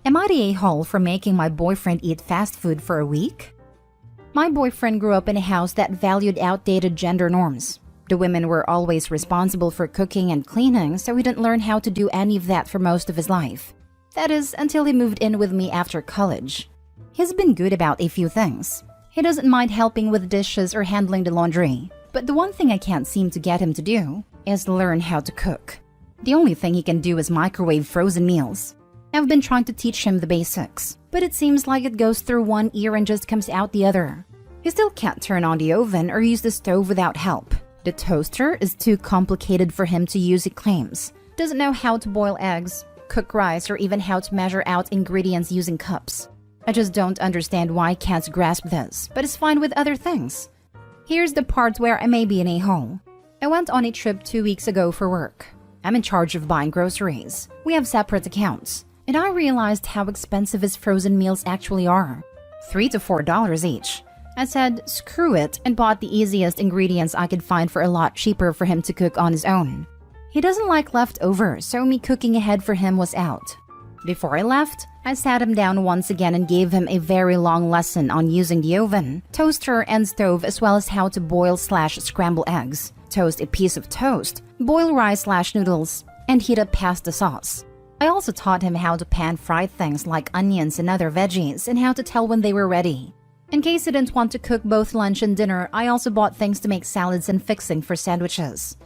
Am I the a-hole for making my boyfriend eat fast food for a week? My boyfriend grew up in a house that valued outdated gender norms. The women were always responsible for cooking and cleaning, so he didn't learn how to do any of that for most of his life. That is, until he moved in with me after college. He's been good about a few things. He doesn't mind helping with dishes or handling the laundry. But the one thing I can't seem to get him to do is learn how to cook. The only thing he can do is microwave frozen meals. I've been trying to teach him the basics, but it seems like it goes through one ear and just comes out the other. He still can't turn on the oven or use the stove without help. The toaster is too complicated for him to use, he claims. Doesn't know how to boil eggs, cook rice, or even how to measure out ingredients using cups. I just don't understand why I can't grasp this, but it's fine with other things. Here's the part where I may be an a-hole. I went on a trip 2 weeks ago for work. I'm in charge of buying groceries. We have separate accounts. And I realized how expensive his frozen meals actually are. $3 to $4 each. I said, screw it, and bought the easiest ingredients I could find for a lot cheaper for him to cook on his own. He doesn't like leftovers, so me cooking ahead for him was out. Before I left, I sat him down once again and gave him a very long lesson on using the oven, toaster, and stove, as well as how to boil/scramble eggs, toast a piece of toast, boil rice/noodles, and heat up pasta sauce. I also taught him how to pan-fry things like onions and other veggies and how to tell when they were ready. In case he didn't want to cook both lunch and dinner, I also bought things to make salads and fixing for sandwiches.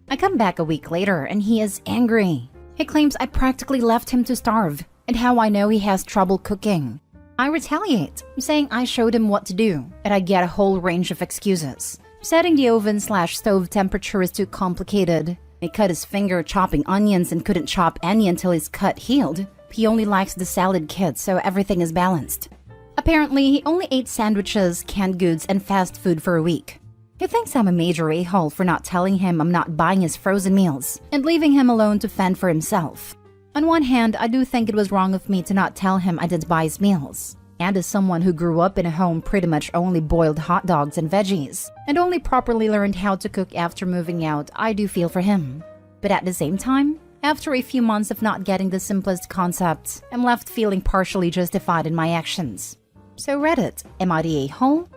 I come back a week later and he is angry. He claims I practically left him to starve and how I know he has trouble cooking. I retaliate, saying I showed him what to do, and I get a whole range of excuses. Setting the oven/stove temperature is too complicated. He cut his finger chopping onions and couldn't chop any until his cut healed. He only likes the salad kit, so everything is balanced. Apparently, he only ate sandwiches, canned goods, and fast food for a week. He thinks I'm a major a-hole for not telling him I'm not buying his frozen meals and leaving him alone to fend for himself. On one hand, I do think it was wrong of me to not tell him I didn't buy his meals. And as someone who grew up in a home pretty much only boiled hot dogs and veggies, and only properly learned how to cook after moving out, I do feel for him. But at the same time, after a few months of not getting the simplest concepts, I'm left feeling partially justified in my actions. So Reddit, am I the a-hole?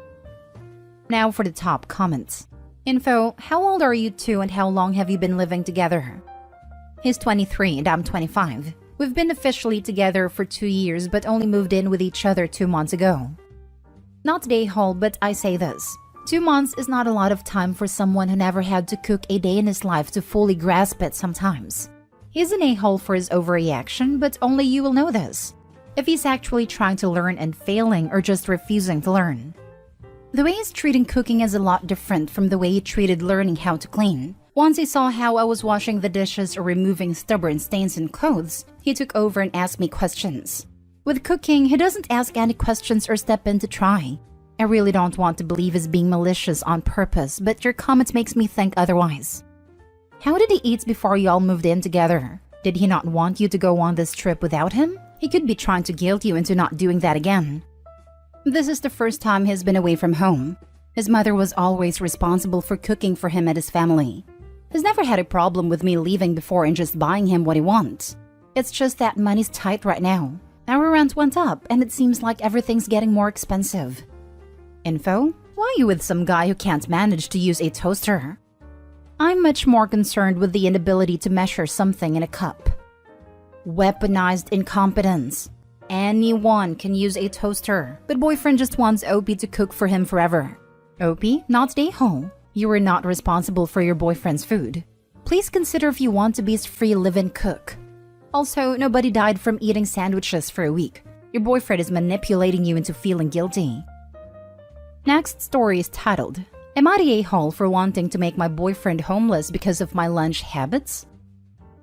Now for the top comments. Info, how old are you two and how long have you been living together? He's 23 and I'm 25. We've been officially together for 2 years but only moved in with each other 2 months ago. Not the a-hole, but I say this. 2 months is not a lot of time for someone who never had to cook a day in his life to fully grasp it sometimes. He's an a-hole for his overreaction, but only you will know this. If he's actually trying to learn and failing or just refusing to learn. The way he's treating cooking is a lot different from the way he treated learning how to clean. Once he saw how I was washing the dishes or removing stubborn stains in clothes, he took over and asked me questions. With cooking, he doesn't ask any questions or step in to try. I really don't want to believe he's being malicious on purpose, but your comment makes me think otherwise. How did he eat before you all moved in together? Did he not want you to go on this trip without him? He could be trying to guilt you into not doing that again. This is the first time he's been away from home. His mother was always responsible for cooking for him and his family. He's never had a problem with me leaving before and just buying him what he wants. It's just that money's tight right now. Our rent went up and it seems like everything's getting more expensive. Info, why are you with some guy who can't manage to use a toaster? I'm much more concerned with the inability to measure something in a cup. Weaponized incompetence. Anyone can use a toaster, but boyfriend just wants Opie to cook for him forever. Opie, not the a-hole. You are not responsible for your boyfriend's food. Please consider if you want to be his free live-in cook. Also, nobody died from eating sandwiches for a week. Your boyfriend is manipulating you into feeling guilty. Next story is titled, Am I the a-hole for wanting to make my boyfriend homeless because of my lunch habits?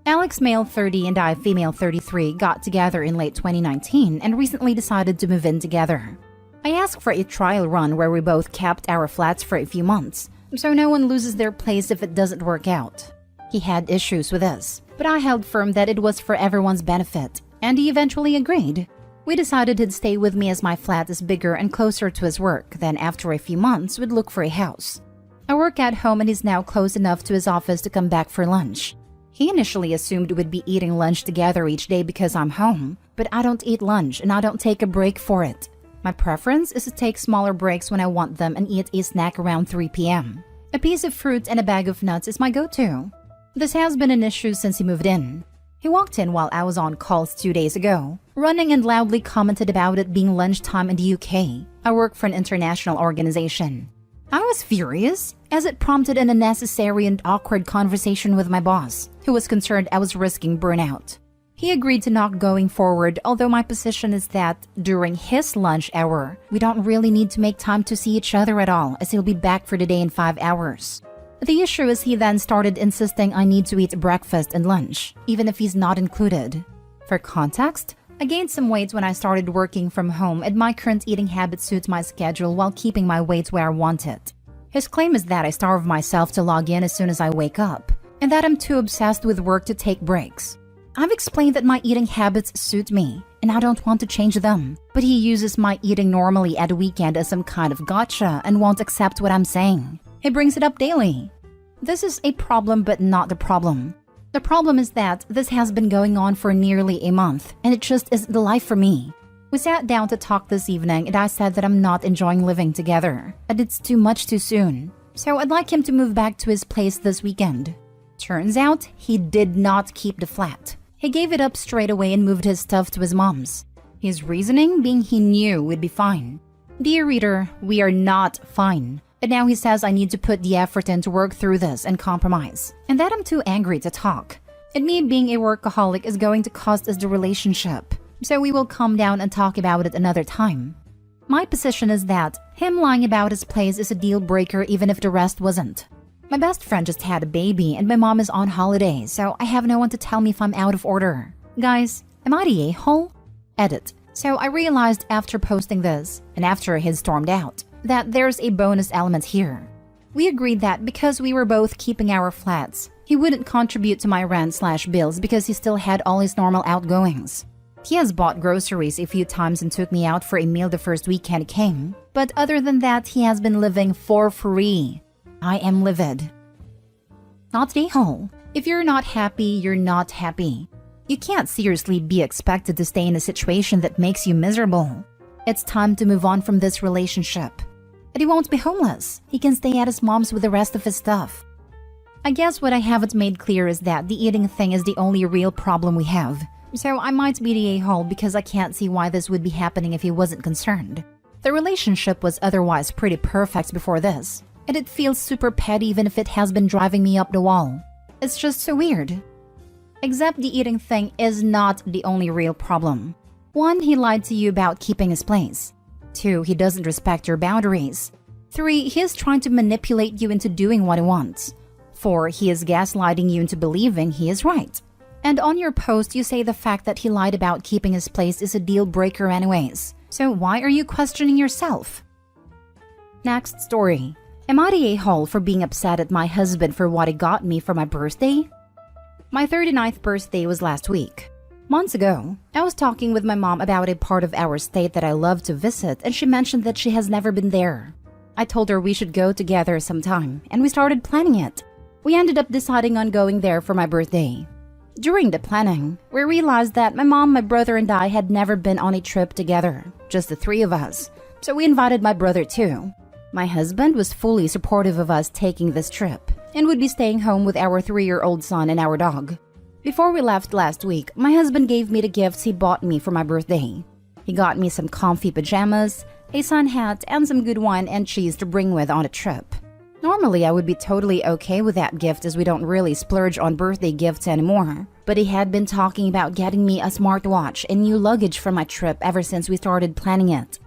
Alex, male 30, and I, female 33, got together in late 2019 and recently decided to move in together. I asked for a trial run where we both kept our flats for a few months, so no one loses their place if it doesn't work out. He had issues with this, but I held firm that it was for everyone's benefit, and he eventually agreed. We decided he'd stay with me as my flat is bigger and closer to his work, then after a few months we'd look for a house. I work at home and he's now close enough to his office to come back for lunch. He initially assumed we'd be eating lunch together each day because I'm home, but I don't eat lunch and I don't take a break for it. My preference is to take smaller breaks when I want them and eat a snack around 3 p.m. A piece of fruit and a bag of nuts is my go-to. This has been an issue since he moved in. He walked in while I was on calls 2 days ago, running and loudly commented about it being lunchtime in the UK. I work for an international organization. I was furious, as it prompted an unnecessary and awkward conversation with my boss, who was concerned I was risking burnout. He agreed to not going forward, although my position is that during his lunch hour, we don't really need to make time to see each other at all, as he'll be back for the day in 5 hours. The issue is he then started insisting I need to eat breakfast and lunch, even if he's not included. For context, I gained some weight when I started working from home, and my current eating habit suits my schedule while keeping my weight where I want it. His claim is that I starve myself to log in as soon as I wake up, and that I'm too obsessed with work to take breaks. I've explained that my eating habits suit me, and I don't want to change them, but he uses my eating normally at a weekend as some kind of gotcha and won't accept what I'm saying. He brings it up daily. This is a problem, but not the problem. The problem is that this has been going on for nearly a month, and it just isn't the life for me. We sat down to talk this evening, and I said that I'm not enjoying living together, and it's too much too soon. So I'd like him to move back to his place this weekend. Turns out, he did not keep the flat. He gave it up straight away and moved his stuff to his mom's. His reasoning being he knew we'd be fine. Dear reader, we are not fine. And now he says I need to put the effort in to work through this and compromise, and that I'm too angry to talk. And me being a workaholic is going to cost us the relationship, so we will calm down and talk about it another time. My position is that him lying about his place is a deal breaker even if the rest wasn't. My best friend just had a baby and my mom is on holiday, so I have no one to tell me if I'm out of order. Guys, am I the a-hole? Edit. So I realized after posting this, and after he had stormed out, that there's a bonus element here. We agreed that because we were both keeping our flats, he wouldn't contribute to my rent/bills because he still had all his normal outgoings. He has bought groceries a few times and took me out for a meal the first weekend he came, but other than that, he has been living for free. I am livid. Not the a-hole. If you're not happy, you're not happy. You can't seriously be expected to stay in a situation that makes you miserable. It's time to move on from this relationship. But he won't be homeless. He can stay at his mom's with the rest of his stuff. I guess what I haven't made clear is that the eating thing is the only real problem we have. So I might be the a-hole because I can't see why this would be happening if he wasn't concerned. The relationship was otherwise pretty perfect before this, and it feels super petty even if it has been driving me up the wall. It's just so weird. Except the eating thing is not the only real problem. 1, he lied to you about keeping his place. 2, he doesn't respect your boundaries. 3, he is trying to manipulate you into doing what he wants. 4, he is gaslighting you into believing he is right. And on your post, you say the fact that he lied about keeping his place is a deal breaker anyways. So why are you questioning yourself? Next story. Am I the a-hole for being upset at my husband for what he got me for my birthday? My 39th birthday was last week. Months ago, I was talking with my mom about a part of our state that I love to visit, and she mentioned that she has never been there. I told her we should go together sometime, and we started planning it. We ended up deciding on going there for my birthday. During the planning, we realized that my mom, my brother, and I had never been on a trip together, just the 3 of us, so we invited my brother too. My husband was fully supportive of us taking this trip, and would be staying home with our 3-year-old son and our dog. Before we left last week, my husband gave me the gifts he bought me for my birthday. He got me some comfy pajamas, a sun hat, and some good wine and cheese to bring with on a trip. Normally, I would be totally okay with that gift as we don't really splurge on birthday gifts anymore. But he had been talking about getting me a smartwatch and new luggage for my trip ever since we started planning it.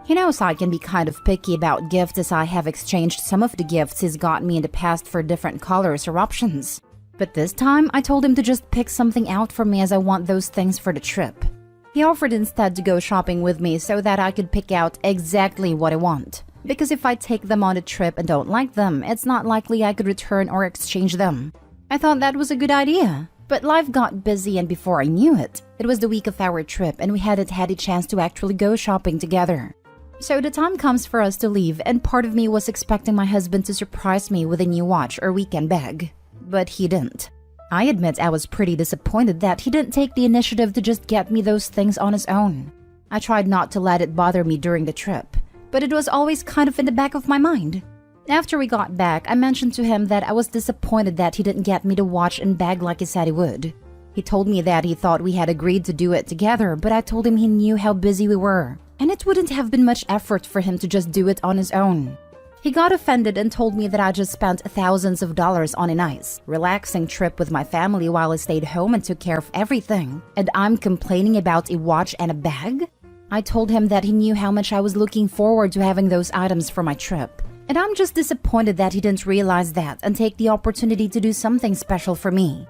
He knows I can be kind of picky about gifts as I have exchanged some of the gifts he's got me in the past for different colors or options. But this time, I told him to just pick something out for me as I want those things for the trip. He offered instead to go shopping with me so that I could pick out exactly what I want. Because if I take them on a trip and don't like them, it's not likely I could return or exchange them. I thought that was a good idea. But life got busy, and before I knew it, it was the week of our trip and we hadn't had a chance to actually go shopping together. So the time comes for us to leave, and part of me was expecting my husband to surprise me with a new watch or weekend bag. But he didn't. I admit I was pretty disappointed that he didn't take the initiative to just get me those things on his own. I tried not to let it bother me during the trip, but it was always kind of in the back of my mind. After we got back, I mentioned to him that I was disappointed that he didn't get me to watch and bag like he said he would. He told me that he thought we had agreed to do it together, but I told him he knew how busy we were, and it wouldn't have been much effort for him to just do it on his own. He got offended and told me that I just spent thousands of dollars on a nice, relaxing trip with my family while I stayed home and took care of everything, and I'm complaining about a watch and a bag? I told him that he knew how much I was looking forward to having those items for my trip, and I'm just disappointed that he didn't realize that and take the opportunity to do something special for me.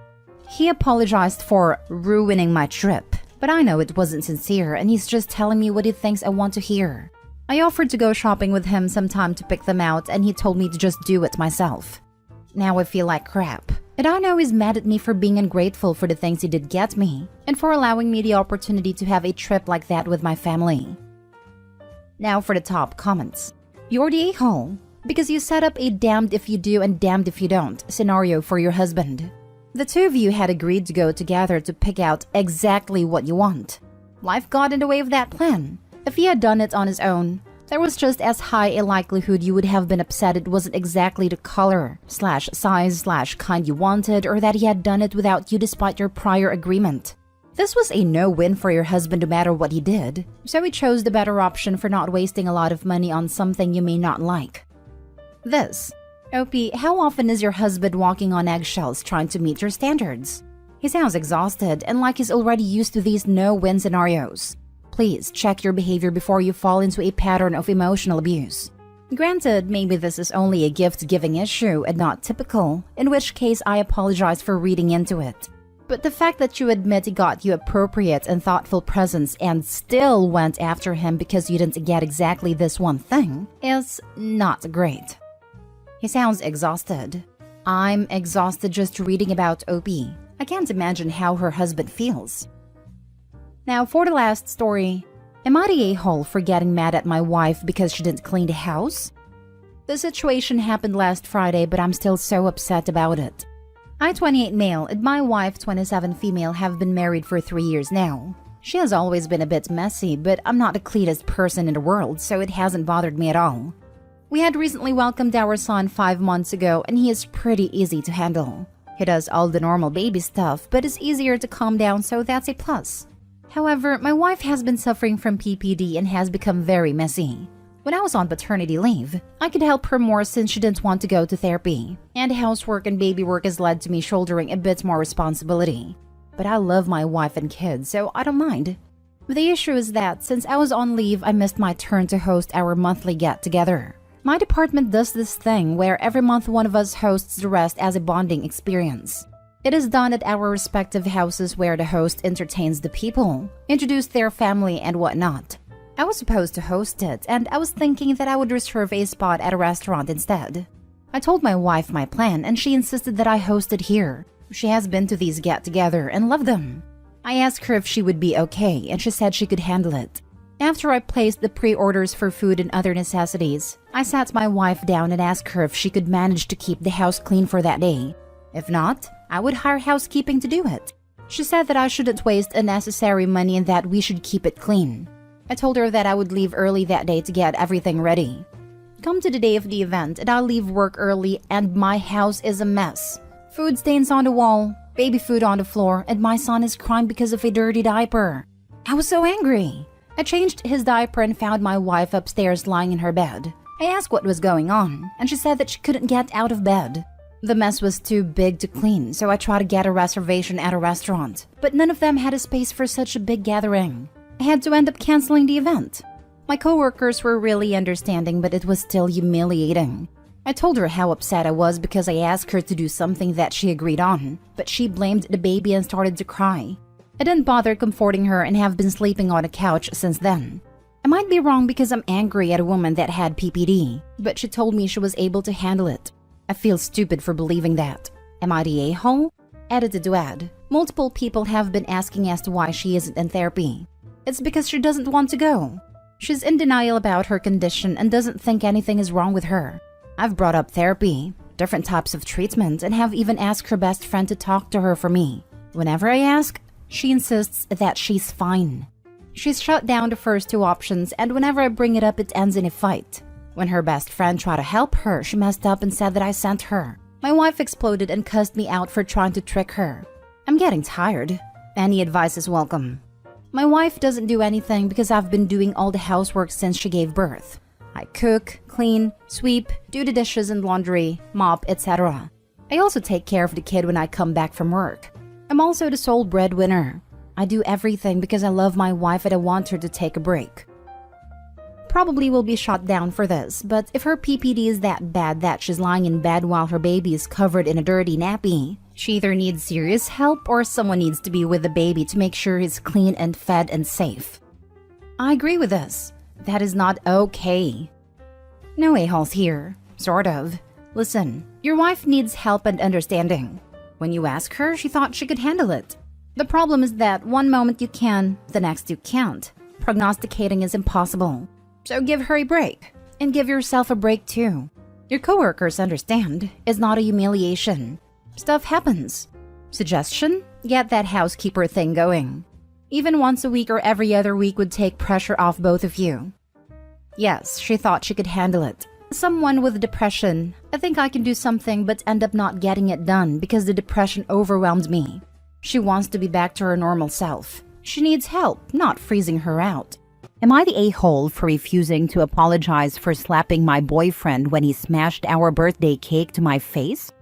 He apologized for ruining my trip, but I know it wasn't sincere and he's just telling me what he thinks I want to hear. I offered to go shopping with him sometime to pick them out and he told me to just do it myself. Now I feel like crap, and I know he's mad at me for being ungrateful for the things he did get me and for allowing me the opportunity to have a trip like that with my family. Now for the top comments. You're the a-hole because you set up a damned if you do and damned if you don't scenario for your husband. The two of you had agreed to go together to pick out exactly what you want. Life got in the way of that plan. If he had done it on his own, there was just as high a likelihood you would have been upset it wasn't exactly the color, size, kind you wanted, or that he had done it without you despite your prior agreement. This was a no-win for your husband no matter what he did, so he chose the better option for not wasting a lot of money on something you may not like. This. Opie, how often is your husband walking on eggshells trying to meet your standards? He sounds exhausted and like he's already used to these no-win scenarios. Please check your behavior before you fall into a pattern of emotional abuse. Granted, maybe this is only a gift-giving issue and not typical, in which case I apologize for reading into it. But the fact that you admit he got you appropriate and thoughtful presents and still went after him because you didn't get exactly this one thing is not great. He sounds exhausted. I'm exhausted just reading about Opie. I can't imagine how her husband feels. Now for the last story. Am I the a-hole for getting mad at my wife because she didn't clean the house? The situation happened last Friday, but I'm still so upset about it. I, 28 male, and my wife, 27 female, have been married for 3 years now. She has always been a bit messy, but I'm not the cleanest person in the world, so it hasn't bothered me at all. We had recently welcomed our son 5 months ago, and he is pretty easy to handle. He does all the normal baby stuff, but is easier to calm down, so that's a plus. However, my wife has been suffering from PPD and has become very messy. When I was on paternity leave, I could help her more since she didn't want to go to therapy, and housework and baby work has led to me shouldering a bit more responsibility. But I love my wife and kids, so I don't mind. The issue is that since I was on leave, I missed my turn to host our monthly get-together. My department does this thing where every month one of us hosts the rest as a bonding experience. It is done at our respective houses where the host entertains the people, introduce their family and whatnot. I was supposed to host it, and I was thinking that I would reserve a spot at a restaurant instead. I told my wife my plan, and she insisted that I host it here. She has been to these get-together and loved them. I asked her if she would be okay, and she said she could handle it. After I placed the pre-orders for food and other necessities, I sat my wife down and asked her if she could manage to keep the house clean for that day. If not, I would hire housekeeping to do it. She said that I shouldn't waste unnecessary money and that we should keep it clean. I told her that I would leave early that day to get everything ready. Come to the day of the event and I'll leave work early and my house is a mess. Food stains on the wall, baby food on the floor, and my son is crying because of a dirty diaper. I was so angry. I changed his diaper and found my wife upstairs lying in her bed. I asked what was going on, and she said that she couldn't get out of bed. The mess was too big to clean, so I tried to get a reservation at a restaurant, but none of them had a space for such a big gathering. I had to end up canceling the event. My coworkers were really understanding, but it was still humiliating. I told her how upset I was because I asked her to do something that she agreed on, but she blamed the baby and started to cry. I didn't bother comforting her and have been sleeping on a couch since then. I might be wrong because I'm angry at a woman that had PPD, but she told me she was able to handle it. I feel stupid for believing that. Am I the a-hole? Edited to add, multiple people have been asking as to why she isn't in therapy. It's because she doesn't want to go. She's in denial about her condition and doesn't think anything is wrong with her. I've brought up therapy, different types of treatment and have even asked her best friend to talk to her for me. Whenever I ask, she insists that she's fine. She's shut down the first two options, and whenever I bring it up, it ends in a fight. When her best friend tried to help her, she messed up and said that I sent her. My wife exploded and cussed me out for trying to trick her. I'm getting tired. Any advice is welcome. My wife doesn't do anything because I've been doing all the housework since she gave birth. I cook, clean, sweep, do the dishes and laundry, mop, etc. I also take care of the kid when I come back from work. I'm also the sole breadwinner. I do everything because I love my wife and I want her to take a break. Probably will be shot down for this, but if her PPD is that bad that she's lying in bed while her baby is covered in a dirty nappy, she either needs serious help or someone needs to be with the baby to make sure he's clean and fed and safe. I agree with this. That is not okay. No a-holes here. Sort of. Listen, your wife needs help and understanding. When you ask her, she thought she could handle it. The problem is that one moment you can, the next you can't. Prognosticating is impossible. So give her a break. And give yourself a break too. Your coworkers understand. It's not a humiliation. Stuff happens. Suggestion? Get that housekeeper thing going. Even once a week or every other week would take pressure off both of you. Yes, she thought she could handle it. Someone with depression, I think I can do something but end up not getting it done because the depression overwhelmed me. She wants to be back to her normal self. She needs help, not freezing her out. Am I the a-hole for refusing to apologize for slapping my boyfriend when he smashed our birthday cake to my face?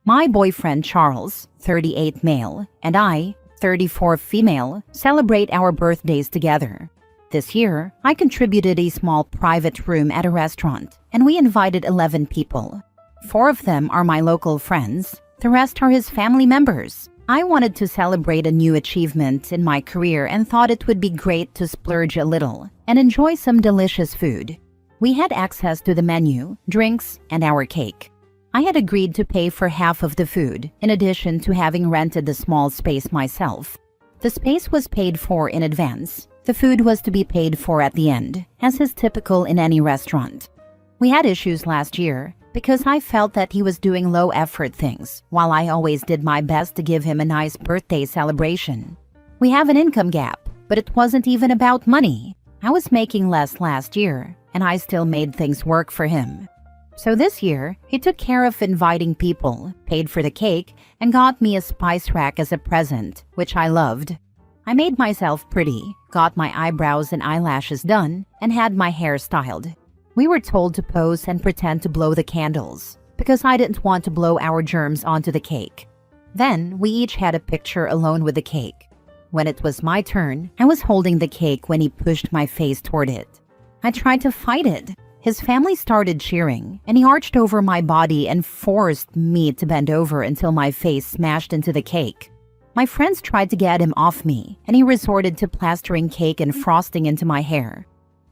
My boyfriend Charles, 38 male, and I, 34 female, celebrate our birthdays together. This year, I contributed a small private room at a restaurant, and we invited 11 people. 4 of them are my local friends, the rest are his family members. I wanted to celebrate a new achievement in my career and thought it would be great to splurge a little and enjoy some delicious food. We had access to the menu, drinks, and our cake. I had agreed to pay for half of the food, in addition to having rented the small space myself. The space was paid for in advance. The food was to be paid for at the end, as is typical in any restaurant. We had issues last year because I felt that he was doing low-effort things, while I always did my best to give him a nice birthday celebration. We have an income gap, but it wasn't even about money. I was making less last year, and I still made things work for him. So this year, he took care of inviting people, paid for the cake, and got me a spice rack as a present, which I loved. I made myself pretty, got my eyebrows and eyelashes done, and had my hair styled. We were told to pose and pretend to blow the candles, because I didn't want to blow our germs onto the cake. Then, we each had a picture alone with the cake. When it was my turn, I was holding the cake when he pushed my face toward it. I tried to fight it. His family started cheering, and he arched over my body and forced me to bend over until my face smashed into the cake. My friends tried to get him off me, and he resorted to plastering cake and frosting into my hair.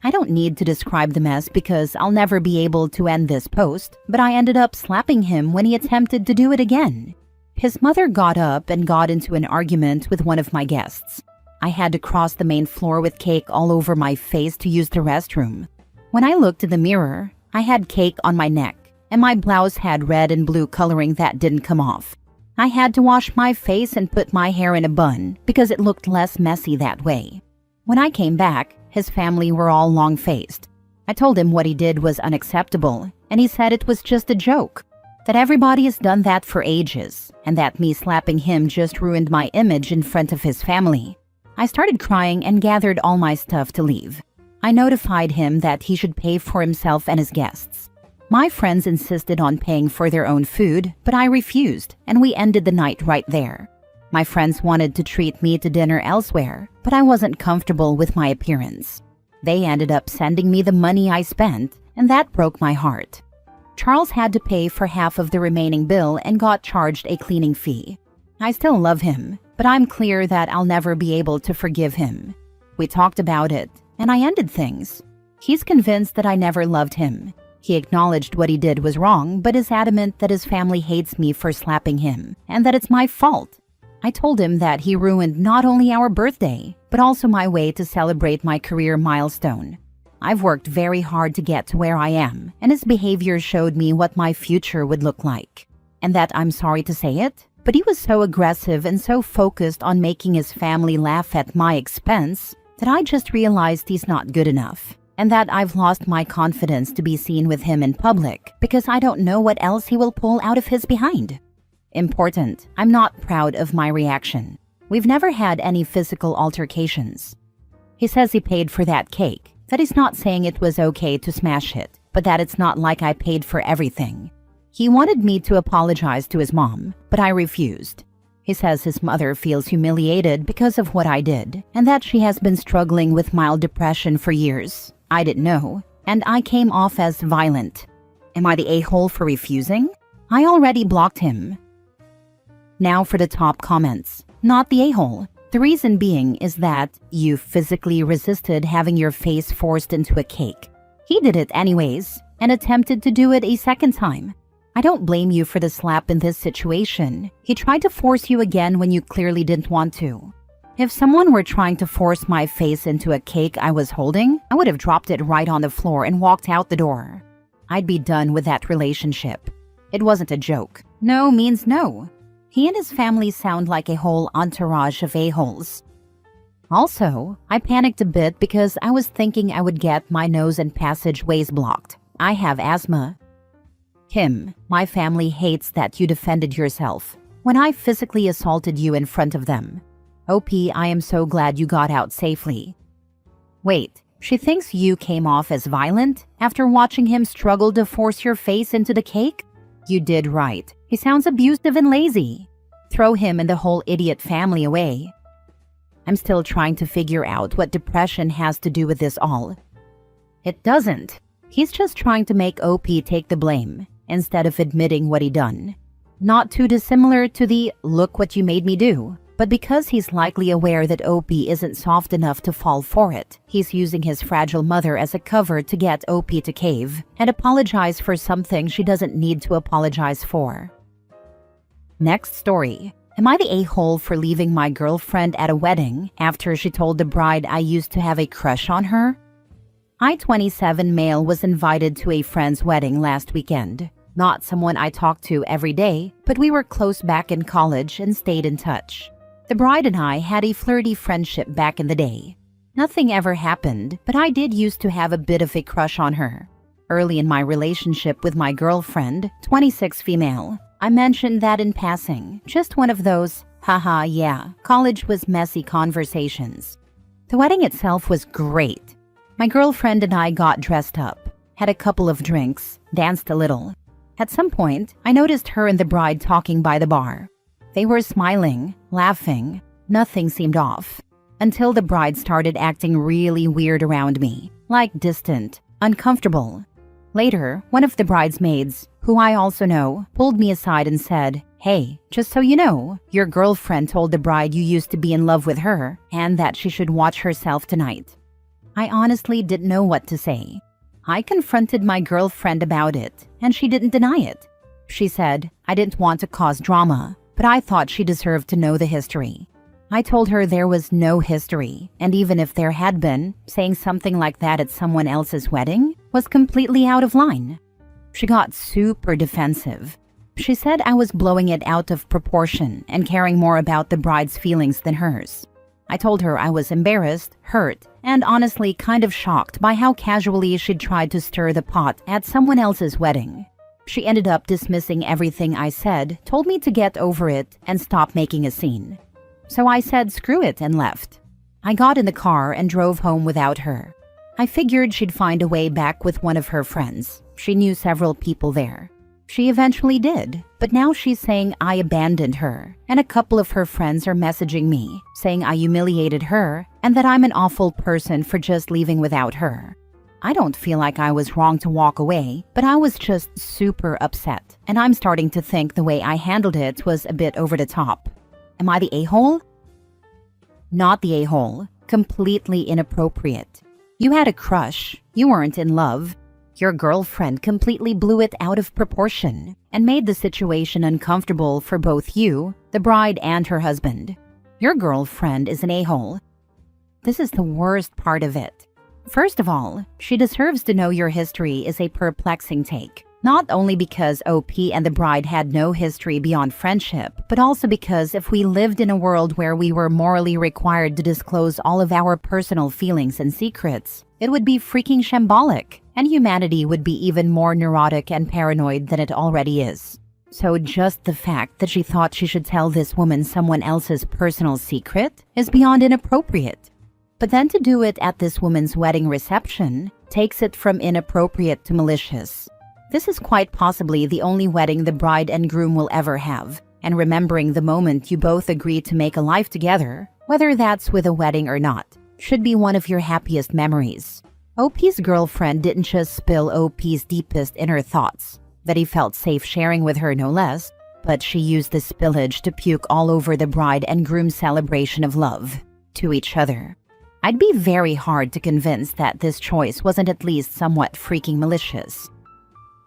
I don't need to describe the mess because I'll never be able to end this post, but I ended up slapping him when he attempted to do it again. His mother got up and got into an argument with one of my guests. I had to cross the main floor with cake all over my face to use the restroom. When I looked in the mirror, I had cake on my neck, and my blouse had red and blue coloring that didn't come off. I had to wash my face and put my hair in a bun because it looked less messy that way. When I came back, his family were all long-faced. I told him what he did was unacceptable, and he said it was just a joke, that everybody has done that for ages, and that me slapping him just ruined my image in front of his family. I started crying and gathered all my stuff to leave. I notified him that he should pay for himself and his guests. My friends insisted on paying for their own food, but I refused, and we ended the night right there. My friends wanted to treat me to dinner elsewhere, but I wasn't comfortable with my appearance. They ended up sending me the money I spent, and that broke my heart. Charles had to pay for half of the remaining bill and got charged a cleaning fee. I still love him, but I'm clear that I'll never be able to forgive him. We talked about it, and I ended things. He's convinced that I never loved him. He acknowledged what he did was wrong, but is adamant that his family hates me for slapping him, and that it's my fault. I told him that he ruined not only our birthday, but also my way to celebrate my career milestone. I've worked very hard to get to where I am, and his behavior showed me what my future would look like. And that, I'm sorry to say it, but he was so aggressive and so focused on making his family laugh at my expense that I just realized he's not good enough, and that I've lost my confidence to be seen with him in public because I don't know what else he will pull out of his behind. Important, I'm not proud of my reaction. We've never had any physical altercations. He says he paid for that cake, that he's not saying it was okay to smash it, but that it's not like I paid for everything. He wanted me to apologize to his mom, but I refused. He says his mother feels humiliated because of what I did, and that she has been struggling with mild depression for years. I didn't know, and I came off as violent. Am I the a-hole for refusing? I already blocked him. Now for the top comments. Not the a-hole. The reason being is that you physically resisted having your face forced into a cake. He did it anyways, and attempted to do it a second time. I don't blame you for the slap in this situation. He tried to force you again when you clearly didn't want to. If someone were trying to force my face into a cake I was holding, I would have dropped it right on the floor and walked out the door. I'd be done with that relationship. It wasn't a joke. No means no. He and his family sound like a whole entourage of a-holes. Also, I panicked a bit because I was thinking I would get my nose and passageways blocked. I have asthma. Kim, my family hates that you defended yourself when I physically assaulted you in front of them. OP, I am so glad you got out safely. Wait, she thinks you came off as violent after watching him struggle to force your face into the cake? You did right. He sounds abusive and lazy. Throw him and the whole idiot family away. I'm still trying to figure out what depression has to do with this all. It doesn't. He's just trying to make OP take the blame instead of admitting what he done. Not too dissimilar to the "look what you made me do." But because he's likely aware that OP isn't soft enough to fall for it, he's using his fragile mother as a cover to get OP to cave and apologize for something she doesn't need to apologize for. Next story. Am I the a-hole for leaving my girlfriend at a wedding after she told the bride I used to have a crush on her? I, 27 male, was invited to a friend's wedding last weekend. Not someone I talked to every day, but we were close back in college and stayed in touch. The bride and I had a flirty friendship back in the day. Nothing ever happened, but I did used to have a bit of a crush on her. Early in my relationship with my girlfriend, 26 female, I mentioned that in passing, just one of those, haha, yeah, college was messy conversations. The wedding itself was great. My girlfriend and I got dressed up, had a couple of drinks, danced a little. At some point, I noticed her and the bride talking by the bar. They were smiling, laughing, nothing seemed off, until the bride started acting really weird around me, like distant, uncomfortable. Later, one of the bridesmaids, who I also know, pulled me aside and said, "Hey, just so you know, your girlfriend told the bride you used to be in love with her and that she should watch herself tonight." I honestly didn't know what to say. I confronted my girlfriend about it, and she didn't deny it. She said, I didn't want to cause drama, but I thought she deserved to know the history. I told her there was no history, and even if there had been, saying something like that at someone else's wedding was completely out of line. She got super defensive. She said I was blowing it out of proportion and caring more about the bride's feelings than hers. I told her I was embarrassed, hurt, and honestly kind of shocked by how casually she'd tried to stir the pot at someone else's wedding. She ended up dismissing everything I said, told me to get over it and stop making a scene. So I said screw it and left. I got in the car and drove home without her. I figured she'd find a way back with one of her friends. She knew several people there. She eventually did, but now she's saying I abandoned her, and a couple of her friends are messaging me, saying I humiliated her and that I'm an awful person for just leaving without her. I don't feel like I was wrong to walk away, but I was just super upset, and I'm starting to think the way I handled it was a bit over the top. Am I the a-hole? Not the a-hole. Completely inappropriate. You had a crush. You weren't in love. Your girlfriend completely blew it out of proportion and made the situation uncomfortable for both you, the bride, and her husband. Your girlfriend is an a-hole. This is the worst part of it. First of all, she deserves to know your history is a perplexing take. Not only because OP and the bride had no history beyond friendship, but also because if we lived in a world where we were morally required to disclose all of our personal feelings and secrets, it would be freaking shambolic, and humanity would be even more neurotic and paranoid than it already is. So just the fact that she thought she should tell this woman someone else's personal secret is beyond inappropriate. But then to do it at this woman's wedding reception takes it from inappropriate to malicious. This is quite possibly the only wedding the bride and groom will ever have, and remembering the moment you both agreed to make a life together, whether that's with a wedding or not, should be one of your happiest memories. OP's girlfriend didn't just spill OP's deepest inner thoughts, that he felt safe sharing with her no less, but she used the spillage to puke all over the bride and groom's celebration of love to each other. I'd be very hard to convince that this choice wasn't at least somewhat freaking malicious.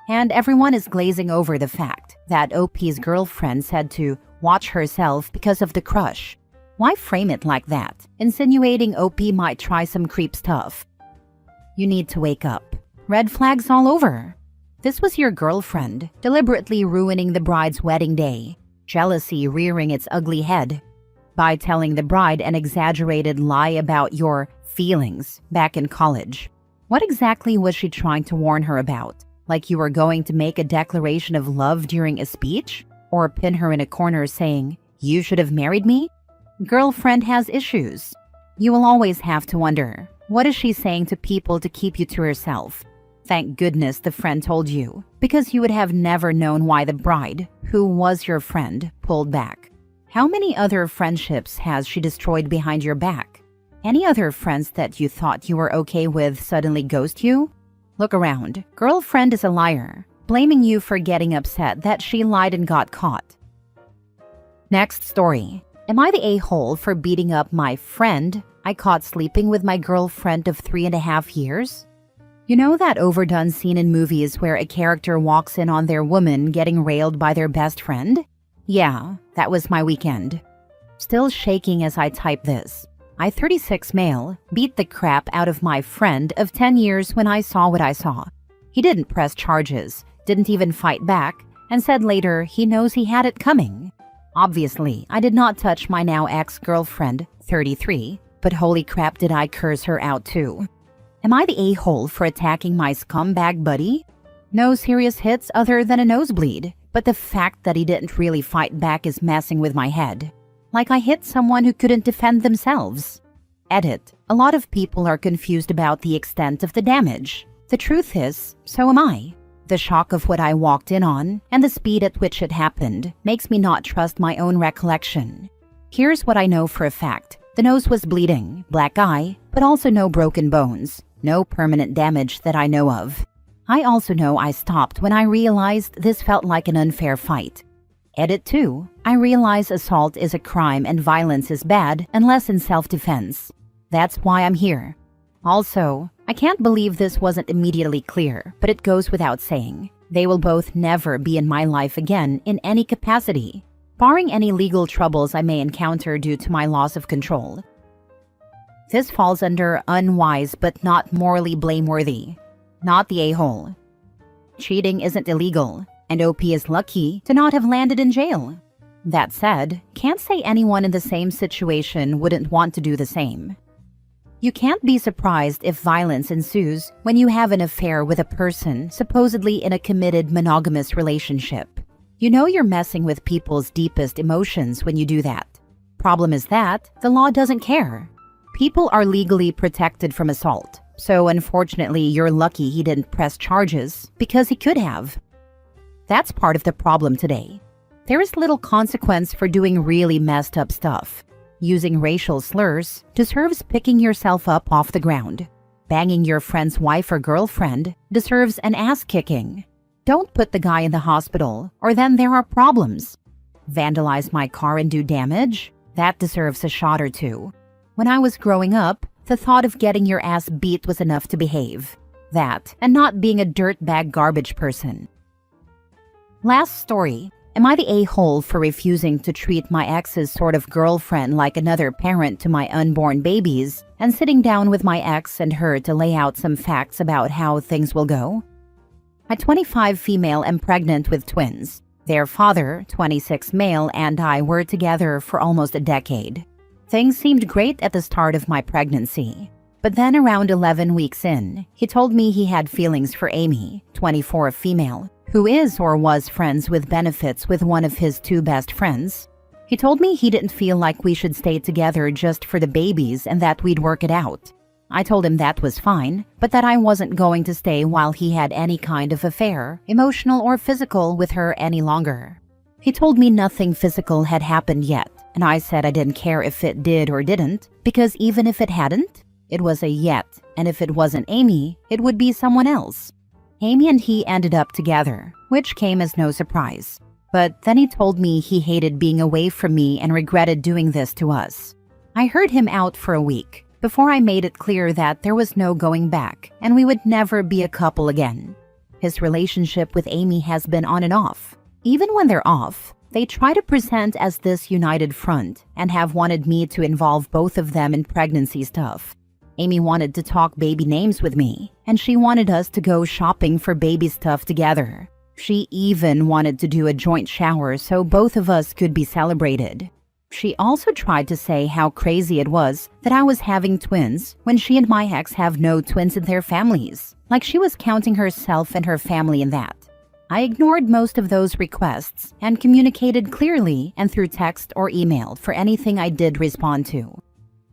And everyone is glazing over the fact that OP's girlfriend said to watch herself because of the crush. Why frame it like that, insinuating OP might try some creep stuff? You need to wake up. Red flags all over. This was your girlfriend, deliberately ruining the bride's wedding day, jealousy rearing its ugly head, by telling the bride an exaggerated lie about your feelings back in college. What exactly was she trying to warn her about? Like you were going to make a declaration of love during a speech? Or pin her in a corner saying, "You should have married me"? Girlfriend has issues. You will always have to wonder, what is she saying to people to keep you to herself? Thank goodness the friend told you, because you would have never known why the bride, who was your friend, pulled back. How many other friendships has she destroyed behind your back? Any other friends that you thought you were okay with suddenly ghost you? Look around. Girlfriend is a liar, blaming you for getting upset that she lied and got caught. Next story. Am I the a-hole for beating up my friend I caught sleeping with my girlfriend of 3.5 years? You know that overdone scene in movies where a character walks in on their woman getting railed by their best friend? Yeah, that was my weekend. Still shaking as I type this. I, 36 male, beat the crap out of my friend of 10 years when I saw what I saw. He didn't press charges, didn't even fight back, and said later he knows he had it coming. Obviously, I did not touch my now ex-girlfriend, 33, but holy crap did I curse her out too. Am I the a-hole for attacking my scumbag buddy? No serious hits other than a nosebleed, but the fact that he didn't really fight back is messing with my head. Like I hit someone who couldn't defend themselves. Edit. A lot of people are confused about the extent of the damage. The truth is, so am I. The shock of what I walked in on, and the speed at which it happened, makes me not trust my own recollection. Here's what I know for a fact. The nose was bleeding, black eye, but also no broken bones. No permanent damage that I know of. I also know I stopped when I realized this felt like an unfair fight. Edit 2. I realize assault is a crime and violence is bad unless in self-defense. That's why I'm here. Also, I can't believe this wasn't immediately clear, but it goes without saying. They will both never be in my life again in any capacity, barring any legal troubles I may encounter due to my loss of control. This falls under unwise but not morally blameworthy. Not the a-hole. Cheating isn't illegal, and OP is lucky to not have landed in jail. That said, can't say anyone in the same situation wouldn't want to do the same. You can't be surprised if violence ensues when you have an affair with a person supposedly in a committed monogamous relationship. You know you're messing with people's deepest emotions when you do that. Problem is that the law doesn't care. People are legally protected from assault, so unfortunately you're lucky he didn't press charges because he could have. That's part of the problem today. There is little consequence for doing really messed up stuff. Using racial slurs deserves picking yourself up off the ground. Banging your friend's wife or girlfriend deserves an ass-kicking. Don't put the guy in the hospital, or then there are problems. Vandalize my car and do damage? That deserves a shot or two. When I was growing up, the thought of getting your ass beat was enough to behave. That, and not being a dirtbag garbage person. Last story. Am I the a-hole for refusing to treat my ex's sort of girlfriend like another parent to my unborn babies and sitting down with my ex and her to lay out some facts about how things will go? At 25 female am pregnant with twins. Their father, 26 male, and I were together for almost a decade. Things seemed great at the start of my pregnancy. But then around 11 weeks in, he told me he had feelings for Amy, 24 female, who is or was friends with benefits with one of his two best friends. He told me he didn't feel like we should stay together just for the babies and that we'd work it out. I told him that was fine, but that I wasn't going to stay while he had any kind of affair, emotional or physical, with her any longer. He told me nothing physical had happened yet, and I said I didn't care if it did or didn't, because even if it hadn't, it was a yet, and if it wasn't Amy, it would be someone else. Amy and he ended up together, which came as no surprise. But then he told me he hated being away from me and regretted doing this to us. I heard him out for a week before I made it clear that there was no going back and we would never be a couple again. His relationship with Amy has been on and off. Even when they're off, they try to present as this united front and have wanted me to involve both of them in pregnancy stuff. Amy wanted to talk baby names with me, and she wanted us to go shopping for baby stuff together. She even wanted to do a joint shower so both of us could be celebrated. She also tried to say how crazy it was that I was having twins when she and my ex have no twins in their families, like she was counting herself and her family in that. I ignored most of those requests and communicated clearly and through text or email for anything I did respond to.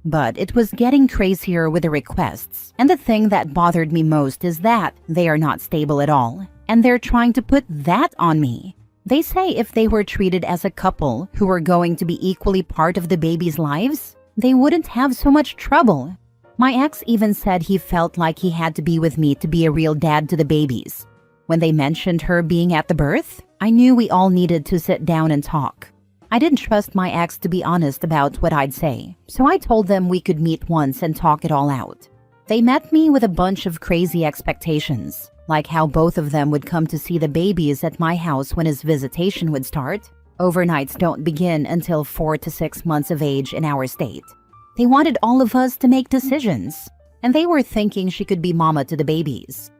But it was getting crazier with the requests, and the thing that bothered me most is that they are not stable at all, and they're trying to put that on me. They say if they were treated as a couple who were going to be equally part of the babies' lives, they wouldn't have so much trouble. My ex even said he felt like he had to be with me to be a real dad to the babies. When they mentioned her being at the birth, I knew we all needed to sit down and talk. I didn't trust my ex to be honest about what I'd say, so I told them we could meet once and talk it all out. They met me with a bunch of crazy expectations, like how both of them would come to see the babies at my house when his visitation would start. Overnights don't begin until 4 to 6 months of age in our state. They wanted all of us to make decisions, and they were thinking she could be mama to the babies.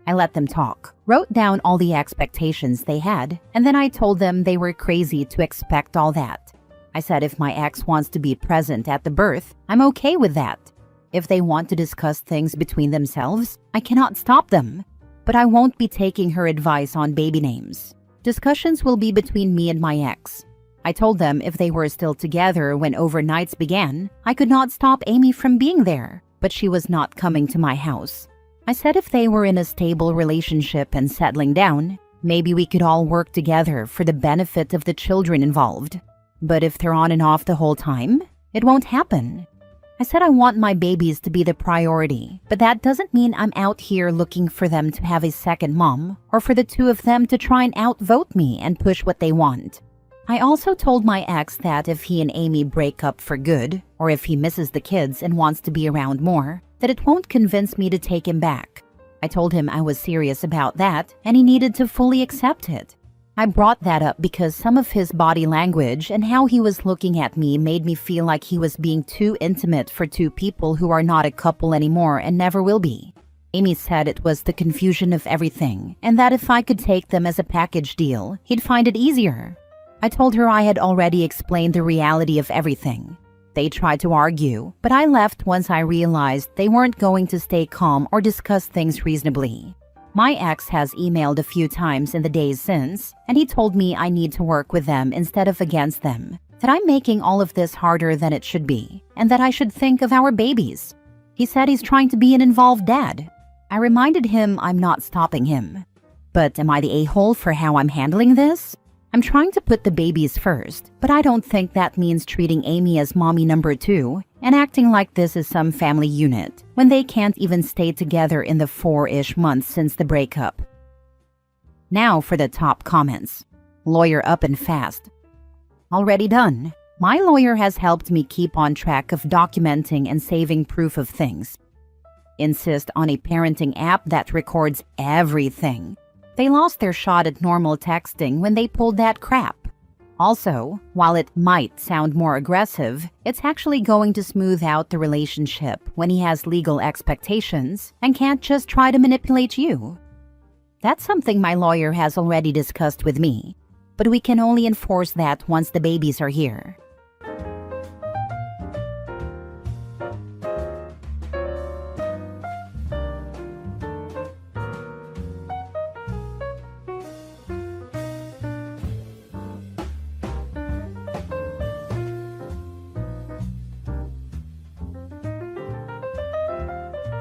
I let them talk, wrote down all the expectations they had, and then I told them they were crazy to expect all that. I said if my ex wants to be present at the birth, I'm okay with that. If they want to discuss things between themselves, I cannot stop them. But I won't be taking her advice on baby names. Discussions will be between me and my ex. I told them if they were still together when overnights began, I could not stop Amy from being there, but she was not coming to my house. I said if they were in a stable relationship and settling down, maybe we could all work together for the benefit of the children involved. But if they're on and off the whole time, it won't happen. I said I want my babies to be the priority, but that doesn't mean I'm out here looking for them to have a second mom or for the two of them to try and outvote me and push what they want. I also told my ex that if he and Amy break up for good, or if he misses the kids and wants to be around more, that it won't convince me to take him back. I told him I was serious about that and he needed to fully accept it. I brought that up because some of his body language and how he was looking at me made me feel like he was being too intimate for two people who are not a couple anymore and never will be. Amy said it was the confusion of everything and that if I could take them as a package deal, he'd find it easier. I told her I had already explained the reality of everything. They tried to argue, but I left once I realized they weren't going to stay calm or discuss things reasonably. My ex has emailed a few times in the days since, and he told me I need to work with them instead of against them, that I'm making all of this harder than it should be, and that I should think of our babies. He said he's trying to be an involved dad. I reminded him I'm not stopping him. But am I the a-hole for how I'm handling this? I'm trying to put the babies first, but I don't think that means treating Amy as mommy number 2 and acting like this is some family unit when they can't even stay together in the 4-ish months since the breakup. Now for the top comments. Lawyer up and fast. Already done. My lawyer has helped me keep on track of documenting and saving proof of things. Insist on a parenting app that records everything. They lost their shot at normal texting when they pulled that crap. Also, while it might sound more aggressive, it's actually going to smooth out the relationship when he has legal expectations and can't just try to manipulate you. That's something my lawyer has already discussed with me, but we can only enforce that once the babies are here.